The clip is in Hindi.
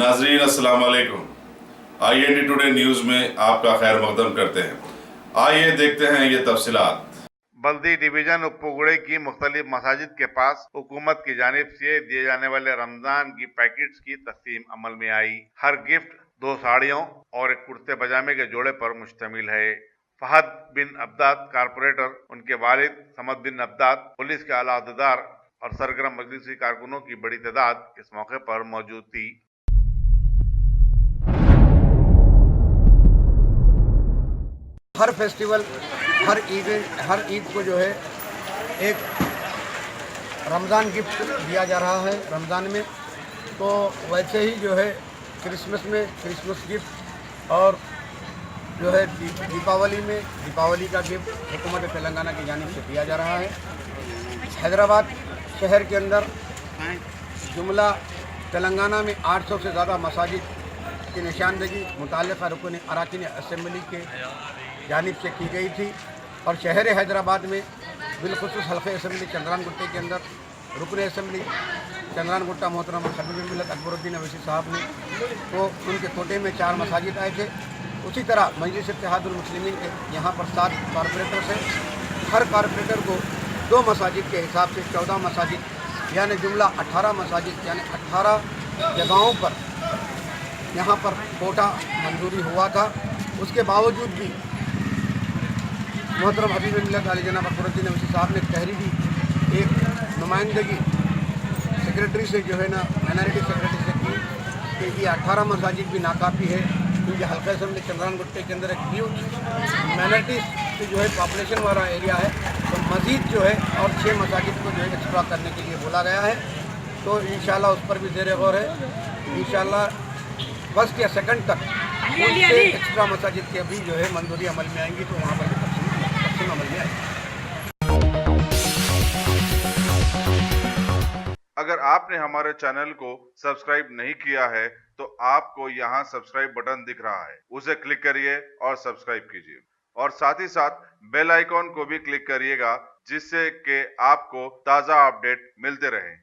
नाजरीन अस्सलाम वालेकुम। IND टुडे न्यूज़ में आपका खैर मकदम करते हैं। आइए देखते हैं ये तफसीलात। बल्दी डिवीजन उपपुगड़े की मुख्तलिफ मसाजिद के पास हुकूमत की जानिब से दिए जाने वाले रमजान की पैकेट्स की तकसीम अमल में आई। हर गिफ्ट 2 साड़ियों और एक कुर्ते पजामे के जोड़े पर मुश्तमिल है। फहद बिन अब्दाद कारपोरेटर, उनके वालिद समद बिन अब्दाद, पुलिस के आला अहदेदार और सरगर्म मजलिसी कारकुनों की बड़ी तादाद इस मौके पर मौजूद थी। हर फेस्टिवल, हर ईद को जो है एक रमज़ान गिफ्ट दिया जा रहा है। रमज़ान में तो वैसे ही जो है क्रिसमस में क्रिसमस गिफ्ट और जो है दीपावली में दीपावली का गिफ्ट हुकूमत तेलंगाना की जानिब से दिया जा रहा है। हैदराबाद शहर के अंदर जुमला तेलंगाना में 800 से ज़्यादा मसाजिद की निशानदगी मुताल्लिक़ा रुकन अराकीन असम्बली के जानिब से की गई थी और शहर हैदराबाद में बिलखुसूस हल्क़े असम्बली चंद्रानगुट्टे के अंदर रुकन असम्बली चंद्रानगुट्टा मोहतरम खबीब मिल्लत अकबरुद्दीन अवैसी साहब ने तो उनके कोटे में 4 मसाजिद आए थे। उसी तरह मजलिस इत्तेहादुल मुस्लिमीन के यहाँ पर 7 कारपोरेटर्स हैं। हर कारपोरेटर को 2 मसाजिद के हिसाब से 14 मसाजिद यानी जुमला 18 मसाजिद यानी 18 जगहों पर यहाँ पर कोटा मंजूरी हुआ था। उसके बावजूद भी मोहतरम हबीब मिल्लत आली जनाब अकबरुद्दीन अवैसी साहब ने तहरीरी एक नुमाइंदगी सेक्रेटरी से जो है ना माइनॉरिटी सेक्रेटरी से की कि ये 18 मसाजिद भी नाकाफ़ी है, क्योंकि हल्का असम्बली चंद्रानगुट्टे के अंदर एक ह्यूज माइनॉरिटी की जो है पॉपुलेशन वाला एरिया है, तो मज़ीद जो है और 6 मसाजिद को जो है एक्स्ट्रा करने के लिए बोला गया है। तो इंशाल्लाह उस पर भी ज़ेर गौर है। इंशाल्लाह फर्स्ट या सेकंड तक उससे एक्स्ट्रा मसाजिद की अभी जो है मंजूरी अमल में आएंगी, तो वहाँ पर भी तकसीम अमल में आएगी। अगर आपने हमारे चैनल को सब्सक्राइब नहीं किया है तो आपको यहाँ सब्सक्राइब बटन दिख रहा है, उसे क्लिक करिए और सब्सक्राइब कीजिए और साथ ही साथ बेल आइकॉन को भी क्लिक करिएगा, जिससे कि आपको ताज़ा अपडेट मिलते रहें।